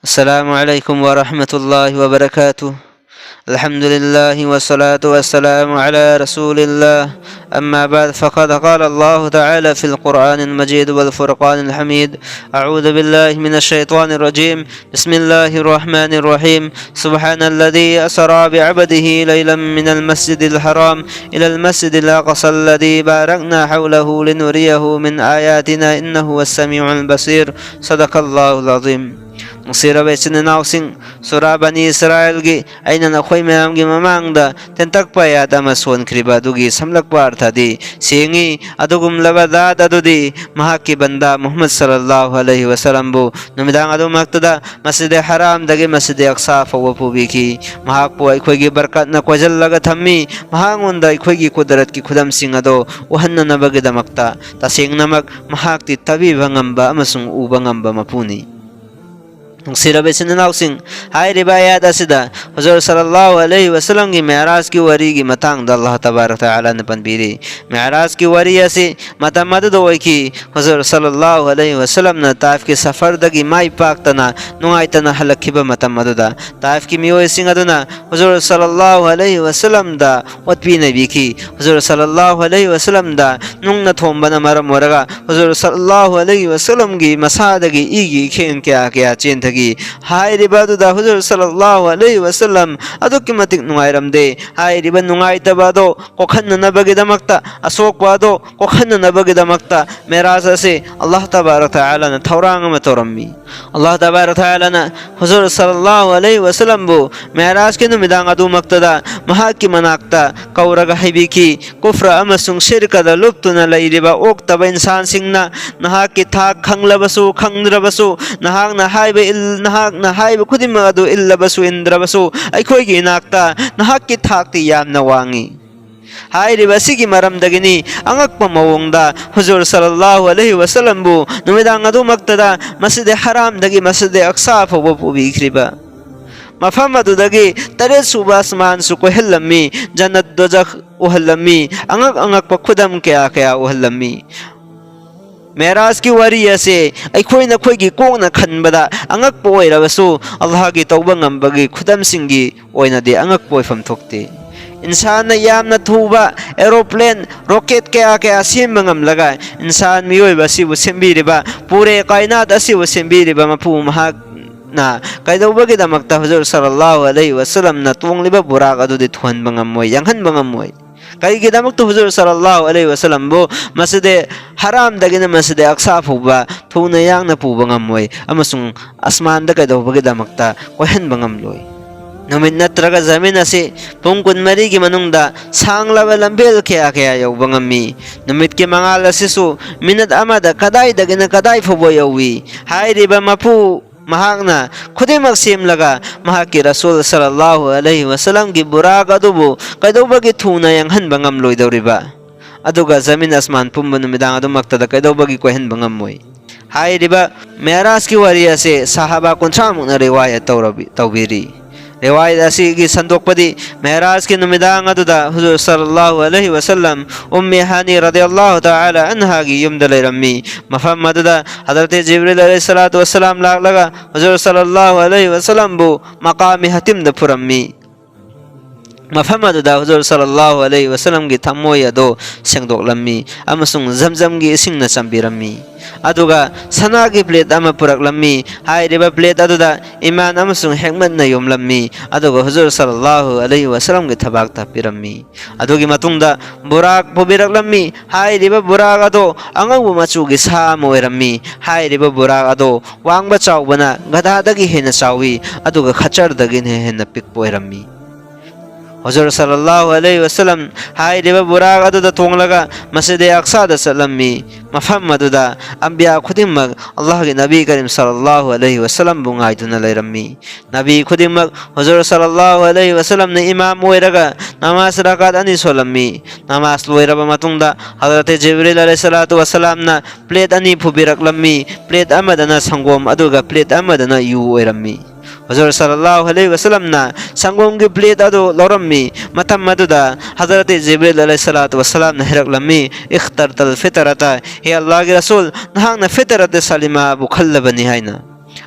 السلام عليكم ورحمة الله وبركاته. الحمد لله والصلاة والسلام على رسول الله. أما بعد، فقد قال الله تعالى في القرآن المجيد والفرقان الحميد: أعوذ بالله من الشيطان الرجيم. بسم الله الرحمن الرحيم. سبحان الذي أسرى بعبده ليلا من المسجد الحرام إلى المسجد الأقصى الذي باركنا حوله لنريه من آياتنا إنه هو السميع البصير. صدق الله العظيم. Sira besin nausing sura bani Israel gi aina na khoi mayam gi mamangda tentak paya tamason kriba dugi samlak par thadi singi adugum labada adudi mahaki banda Muhammad sallallahu alaihi wasallam bu numidang adu maktada masjid haram dagi masjid aqsa fawapu biki mahak po khoi gi barkat na kwajal laga thammi mahangon da khoi gi kudrat ki khudam sing ado wahanna na bagida makta tasing namak mahak ti tabi bangamba amasung ubangamba mapuni. Sira besin nausing hai riwayat asida Huzur sallallahu alaihi wasallam की मेराज की worry की मतंग अल्लाह तबारक तआला ने पंबीरी मेराज की worry ऐसे मतमद दो की हुजूर सल्लल्लाहु अलैहि वसल्लम ने ताइफ के सफर दगी माई पाक तना नुआई तना हलखिबा मतमद दा ताइफ की मियो सिंग अदुना हुजूर सल्लल्लाहु अलैहि वसल्लम दा वतपी नबी की हुजूर सल्लल्लाहु अलैहि वसल्लम दा नुंग न थोंबना मरम मोरगा हुजूर सल्लल्लाहु अलैहि वसल्लम की मसा दगी ईगी खेन क्या क्या chain hai riba du da Huzur sallallahu alaihi wasallam aduk matik nungairam de hai riba nungai tabado kokhan na bagi damakta asok wado kokhan na bagi damakta meraz ase Allah tabarak taala na thawrang ma torammi Allah tabarak taala na Huzur sallallahu alaihi wasallam bu meraz ke numidang adu maktada mahaki manakta kauraga haibiki kufra amasung shirka da luptuna lai riba ok taba insan singna nahaki thak khanglabasu khangrabasu nahak na haibe il na hai bu khudim adu illa basu indra basu ai khoi gi nakta nahak ki thak ti yam na wangi hai ri basi gi maram dagini angak pa mawongda Huzur sallallahu alaihi wasallam bu numidang adu maktada masjid haram dagi masjid aqsa fa bu bi khriba mafam adu dagi tare subasman su ko hellammi jannat dozakh uhallammi angak pa khudam kya kya uhallammi Meraj की worry ऐसे अखोई नखोई की Kong न खनबदा अंगक पोय रबसु अल्लाह की तौबा ngambagi खुदम सिंगी ओइना दे अंगक पोय फम थोकते इंसान न याम न थुबा एरोप्लेन रॉकेट क्या क्या सेम ngam लगा इंसान मियोय बसी बु सेंबीरिबा पूरे कायनात असि बु सेंबीरिबा मफु महक na kaidobagi damakta Huzur sallallahu alaihi wasallam na tuangliba burak adu de thuan bangam moy yanghan bangam moy kai gi damak tu Huzur sallallahu alaihi wasallam bo masjid haram dagina masjid aqsa phuba thuna yang na pu bangam moy amasung asman da kaidobagi damakta kohen bangam loi numin natraga zamin ase pungkun mari gi manungda sanglaba lambel kya kya yaw bangami numit ke mangal asisu minat amada kadai dagina kadai phubo yawi hai riba mapu mahakna खुदिमक सेम लगा महाकी रसूल सल्लल्लाहु अलैहि वसल्लम की बुराक अदुबु कैदौबगी थुना यंगहन बंगम लोइदौरिबा अदुगा जमीन आसमान पुंब नुमिदांग अदु मक्तदा कैदौबगी कोहन बंगम मोय हाय रिबा मेराज की वरिया से साहबा कुंसा मुना रिवायत तौबीरी रिवायत असी की संदोकपदी मेराज के नुमिदांग अदुदा हुजूर सल्लल्लाहु अलैहि वसल्लम उम्मे हानी रदियल्लाहु ताला अन्हा की युमदले रम्मी मफम मददा हजरत जिब्रील अलैहिस्सलातु वस्सलाम लाग लगा हुजूर सल्लल्लाहु अलैहि वसल्लम बु मकाम हतिम द फुरम्मी मफम अदुदा हुजूर सल्लल्लाहु अलैहि वसल्लम की थमोय अदो सेंगदोक लम्मी अमसुंग जमजम की इसिंग न चंबिरम्मी अदुगा सना की प्लेट अमा पुरक लम्मी हाय रिबा प्लेट अदुदा ईमान अमसुंग हेकमत न योम लम्मी अदुगा हुजूर सल्लल्लाहु अलैहि वसल्लम की थबाक तापिरम्मी अदुगी मतुंगदा बुराक पुबिरक लम्मी हाय रिबा बुराक अदो अंगंगबु मचु की सा मोयरम्मी हाय रिबा बुराक अदो वांगबा चावबना गधादगी हेन चावी अदुगा खचर दगिन हेन पिक पोयरम्मी हुजूर सल्लल्लाहु अलैहि वसल्लम हाय रिबा बुराक अदुदा तोंगलगा मस्जिद अक्सा द सल्लम्मी मफम अदुदा अंबिया खुदिमक अल्लाह के नबी करीम सल्लल्लाहु अलैहि वसल्लम बुंगाइदुना लैरम्मी नबी खुदिमक हुजूर सल्लल्लाहु अलैहि वसल्लम ने इमाम ओइरगा नमाज रकात अनि सोलम्मी नमाज लोइरबा मतुंगदा हजरत जिब्रील अलैहिस्सलातु वस्सलाम ना प्लेट अनि फुबिरकलम्मी प्लेट अमदना संगोम अदुगा प्लेट अमदना यु ओइरम्मी हुजूर सल्लल्लाहु अलैहि वसल्लम ना संगोम की प्लेट अदो लौरम्मी मतम मदुदा हजरत जिब्रील अलैहिस्सलातु वस्सलाम ने हिरकलम्मी इख्तरतल फितरता हे अल्लाह के रसूल नहांग ना फितरत सलीमा बुखल्लबनी हाइना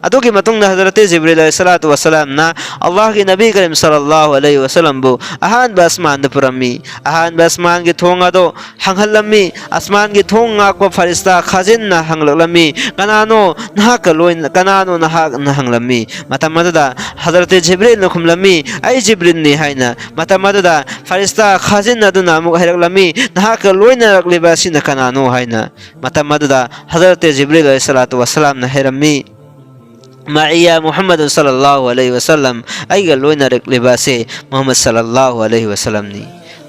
अदुगी मतुंग हजरत जिब्रील अलैहिस्सलातु वस्सलाम ना अल्लाह के नबी करीम सल्लल्लाहु अलैहि वसल्लम बु अहान बसमान द पुरमी अहान बसमान की थोंग अदो हंगलमी आसमान की थोंग को फरिश्ता खजिन ना हंगलमी कनानो नहा कलोइन कनानो नहा हंगलमी मतमददा हजरत जिब्रील नखुमलमी आई जिब्रील नि हाइना मतमददा फरिश्ता खजिन अदुना मु हैरलमी नहा कलोइन रखलिबा सिन कनानो हाइना मतमददा हजरत जिब्रील अलैहिस्सलातु वस्सलाम न हैरमी माइया मोहम्मद सल्लल्लाहु अलैहि वसल्लम आइगा लोइना रेक्लिबासे मोहम्मद सल्लल्लाहु अलैहि वसल्लम नि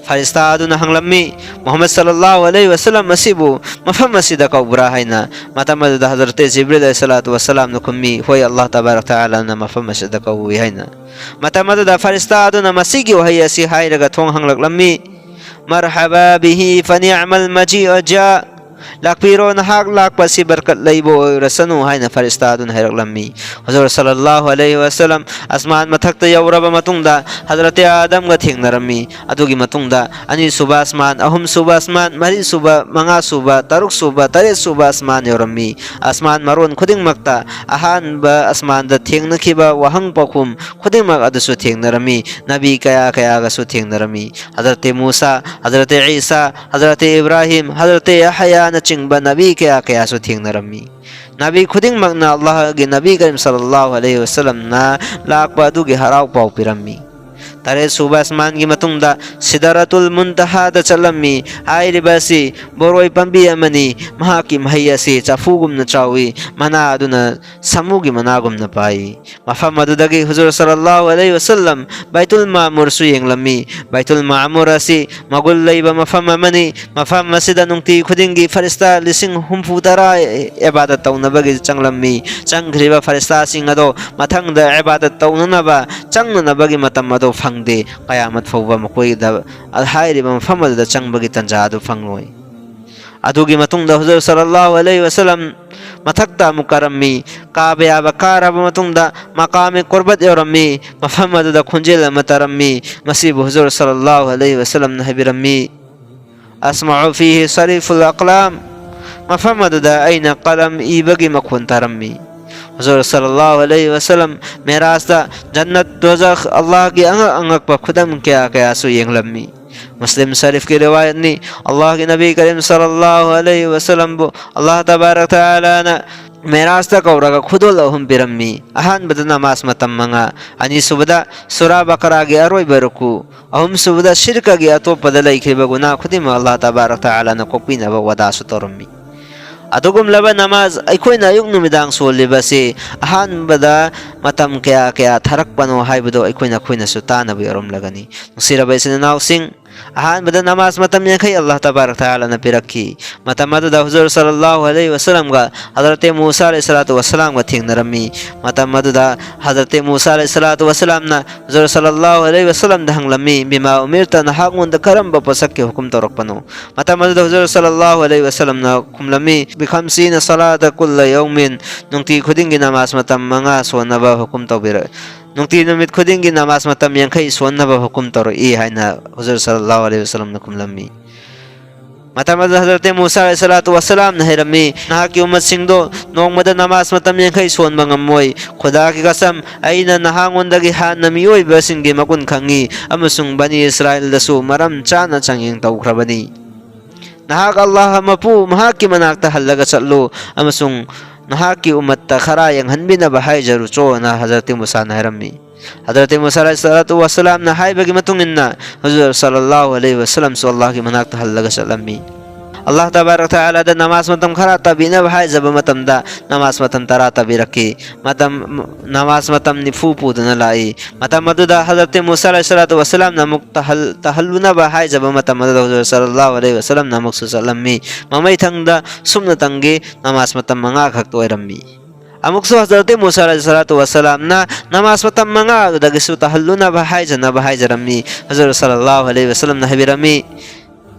फरिश्ता अदुना हंगलमी मोहम्मद सल्लल्लाहु अलैहि वसल्लम मसीबु मफम मसीदा कौबरा हैना मतमद हजरत जिब्रील अलैहिस्सलातु वस्सलाम नुकुमी होय अल्लाह तबारक तआला न मफम मसीदा कौवी हैना मतमद फरिश्ता अदुना मसीगी वही असि हायरगा थोंग हंगलमी मरहबा बिही फनिअमल मजीअ जा लाकपीरो नहाक लाक पसी बरकत लईबो रसनु हाइना फरिश्ता दुन हैरलमी हुजूर सल्लल्लाहु अलैहि वसल्लम आसमान मथक्ता यौरबा मतुंगदा हजरत आदम गा थेंगनरमी अदुगी मतुंगदा अनि सुबा आसमान अहुम सुबा आसमान मरी सुबा मंगा सुबा तरुक सुबा तरे सुबा आसमान यौरमी आसमान मरोन खुदिंग मक्ता अहान बा आसमान दा थेंगनखिबा वहंग पखुम खुदिंग मक अदसु थेंगनरमी नबी कया कया गसु थेंगनरमी हजरत मूसा हजरत ईसा हजरत इब्राहिम हजरत यहया चिंबा नबी क्या क्या सो थेंगनरमी नबी खुदिंग मगना अल्लाह के नबी करीम सल्लल्लाहु अलैहि वसल्लम ना लाकबा दुगे हराव पाव पिरमी तरे सुबह आसमान की मतुंगदा सिदरतुल मुंतहा द चलमी हाइरिबासी बोरोई पंबी अमनी महा की महयसी चाफुगुम न चावी मना अदुना समुगी मनागुम न पाई मफम अदुदगी हुजूर सल्लल्लाहु अलैहि वसल्लम बैतुल मामुर सु येंगलमी बैतुल मामुर असी मगुल लैबा मफम अमनी मफम मसिदा नुंगती खुदिंगी फरिश्ता लिसिंग हुमफु तरा इबादत तौनबगी चंगलमी चंगरिबा फरिश्ता सिंग अदो मथंग द इबादत तौननबा चंगनबगी मतम अदो फंगदे कयामत फौबा मकोई द हाइरिबा मफम द चंगबगी तंजा अदो फंगलोय अदुगी मतुंगदा हुजूर सल्लल्लाहु अलैहि वसल्लम मथक्ता मुकरमी काबया बकारब मतुंगदा मकाम कुर्बत यौरमी मफम द खुंजेल मतरमी मसीब हुजूर सल्लल्लाहु अलैहि वसल्लम नहबिरमी अस्माउ फीहि सरीफुल अक़लाम मफम द ऐना कलम ईबगी मखुन तरमी हुजूर सल्लल्लाहु अलैहि वसल्लम मेराज दा जन्नत दोज़ख अल्लाह की अंगक पर खुदम क्या क्या सु येंगलमी मुस्लिम शरीफ की रिवायत नी अल्लाह के नबी करीम सल्लल्लाहु अलैहि वसल्लम बो अल्लाह तबारक तआला ना मेराज तक औरगा खुदोल अहुम बिरमी अहान बद नमाज मतम मंगा अनि सुबदा सूरा बकरा के अरोय बरकू अहुम सुबदा शिरक के अतो पदलै खिबा गुना खुदिम अल्लाह तबारक तआला न कोपिना वदा सुतरमी अदुगुम लब नमाज अखोइना अयुक नुमिदांग सोलिबसे अहानबदा मतम क्या क्या थरक पनो हाइबदो अखोइना खोइना सुताना बिरम लगनी सिरबा इसिनाव सिंह अहानबदा नमाज मतम यखै अल्लाह तबारक तआला न पिरखी मतमदा हुजूर सल्लल्लाहु अलैहि वसल्लम गा हजरत मूसा अलैहिस्सलातु वस्सलाम गा थेंगनरमी मतमदा हजरत मूसा अलैहिस्सलातु वस्सलाम न हुजूर सल्लल्लाहु अलैहि वसल्लम दहंगलमी बिमा उमिरता न हागुन द करम बपसक के हुकुम तोरक पनो मतमदा हुजूर सल्लल्लाहु अलैहि वसल्लम न खुमलमी बिखमसीन सलात कुल्ल यौमिन नुंगती खुदिंगी नमाज मतम मंगा सोनबा हुकुम तौबिर नुंगती नुमित खुदिंगी नमाज मतम यंखै सोनबा हुकुम तोर ई हाइना हुजूर सल्लल्लाहु अलैहि वसल्लम न खुमलमी मतमद हजरत मूसा अलैहिस्सलातु वस्सलाम न हैरमी नहा की उम्मत सिंगदो नोंगमदा नमाज मतम यंखै सोनबा ngमोय खुदा की कसम अइना नहांगोंदगी हान नमियोय बसिंगी मकुन खंगी अमसुंग बनी इस्राइल दसु मरम चाना चंगिंग तौखरबनी नहाक अल्लाह मपू महा की मनाकता हल्लगा चलो अमसुंग नहा की उम्मत खरा यंगहनबिना बहाय जरु चो ना हजरत मूसा नहरमी हजरत मूसा अलैहिस्सलातु वस्सलाम न हाइबगी मतुंगिन्ना हुजूर सल्लल्लाहु अलैहि वसल्लम सो अल्लाह की मनाकता हल्लगा चलमी अल्लाह तबारक तआला द नमाज मतम खरा तबिना बहाय जब मतम दा नमाज मतम तरा तबि रखी मतम नमाज मतम निफू पुदन लाई मतम मदुदा हजरत मूसा अलैहिस्सलातु वस्सलाम नमुक तहल्लुना बहाय जब मतम मदुदा हुजूर सल्लल्लाहु अलैहि वसल्लम नमुक सल्लमी ममै थंगदा सुमन तंगे नमाज मतम मंगा खक तोयरमी अमुक सो हजरत मूसा अलैहिस्सलातु वस्सलाम ना नमाज मतम मंगा दगसु तहल्लुना बहाय जरमी हुजूर सल्लल्लाहु अलैहि वसल्लम नहबिरमी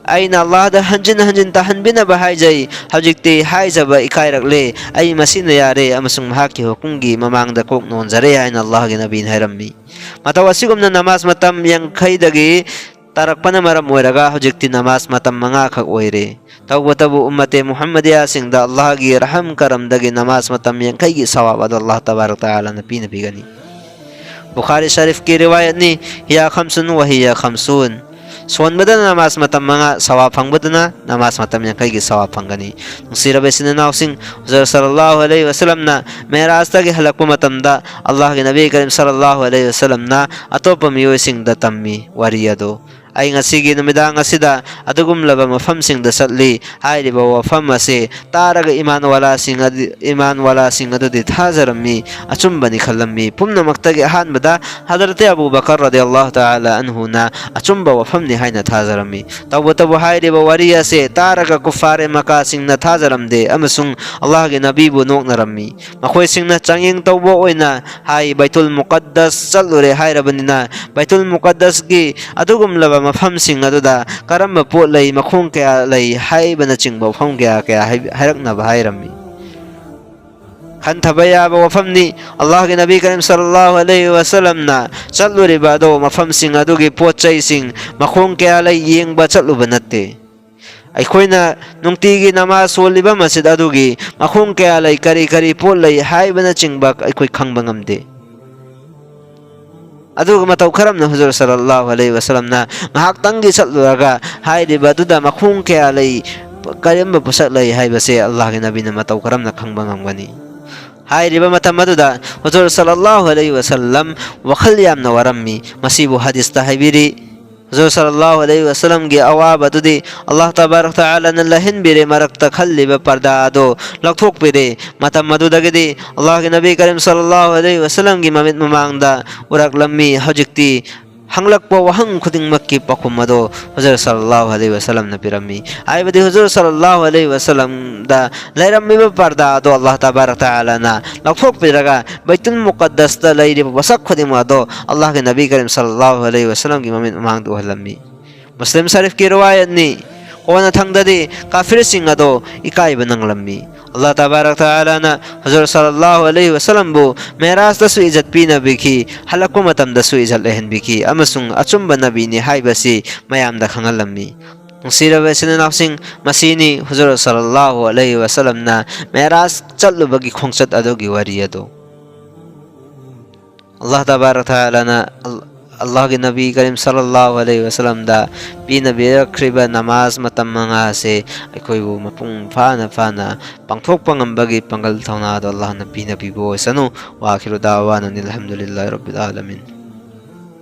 अइना अल्लाह द हंजिन हंजिन तहनबिना बहाय जई हजिकते हाय जब इकाय रखले अइ मसिन यारे अमसुंग महा की हुकुमगी ममांग द कोक नोन जरे अइना अल्लाह के नबी हैरमी मतवसिगुम न नमाज मतम यंखै दगी तारकपना मरम ओइरगा हुजिक्ति नमाज मतम मंगा खक ओइरे तौबतबु उम्मते मुहम्मदिया सिंह दा अल्लाह गी रहम करम दगे नमाज मतम यंखै गी सवाब अद अल्लाह तबारक तआला न पीन बिगनी बुखारी शरीफ की रिवायत नि हिया खमसुन व हिया खमसून सोन बदना नमाज मतम मंगा सवाब फंगबदना नमाज मतम यंखै गी सवाब फंगनी नुसिरबे सिननाव सिंह हुजूर सल्लल्लाहु अलैहि वसल्लम ना मेराज तगे हलक मतम दा अल्लाह के नबी करीम सल्लल्लाहु अलैहि वसल्लम ना अतोप मियो सिंह दा तम्मी वरियदो आई ngasi numidaang asida adugum laba mafam sing da satli hairi ba wafam ase taraga iman wala sing adu di thajarami achumba ni khalami pumna maktagi han bada hadrate abu bakar radhiyallahu ta'ala anhu na achumba wafam ni haina thajarami tabu hairi ba wariya se taraga kufare maka sing na thajaram de amasung allah ge nabi bu nok narami makhoi sing na changing tawbo oina hai baitul muqaddas chalure haira banina baitul muqaddas gi adugum laba mafam sing aduda karamba pot lei makhung kya lei hai bana chingba pham kya hairak na bahai rami han thabaya ba wafam ni allah ke nabi karim sallallahu alaihi wasallam na challu ribado mafam sing adugi pot chai sing makhung kya lei yeng ba challu banatte ai khoina nungtigi namaz soliba masjid adugi makhung kya lei kari pot lei hai bana chingba ai khoi khangba ngamde aduga matau karam na huzur sallallahu alaihi wasallam na ngahak tangi chaluraga hai de baduda makhung ke alai karim ba pusat lai hai base allah ke nabi na matau karam na khang bangam gani hai de ba matam maduda huzur sallallahu alaihi wasallam wa khalyam na warammi masibu hadis tahibiri huzur sallallahu alaihi wasallam ge awa badudi allah tabarak taala na lahin bire marak takhalli ba parda ado lakthok bire matam maduda ge di allah ke nabi karim sallallahu alaihi wasallam gi mamit mamangda urak lammi hojikti hanglak po wahang khuding makki pakumado huzur sallallahu alaihi wasallam na pirami ai badi huzur sallallahu alaihi wasallam da lairammi ba parda ado allah tabarak taala na lakthok biraga baitul muqaddas da lairi wasak khudim ado allah ke nabi karim sallallahu alaihi wasallam gi mamit mamangdu halammi muslim sharif ki riwayat ni kona thangdadi kafir sing ado ikai banang lammi Allah tabarak taala na huzur sallallahu alaihi wasallam bu meras da su izat pina biki halaku matam da su izat lehen biki amasung achumba nabi ni haibasi mayam da khangalammi nungsira besina nafsing masini huzur sallallahu alaihi wasallam na meras challu bagi khongsat adogi wariyado Allah tabarak taala na Allah के नबी करीम सल्लल्लाहु अलैहि वसल्लम दा P नबी रखरिबा नमाज मतम मंगा से अखोय बु मपुंग फाना पांगथोक पंगंबगी पंगल थौना द अल्लाह न पी नबी बो सनु वा आखिरु दावाना अल्हम्दुलिल्लाहि रब्बिल आलमीन।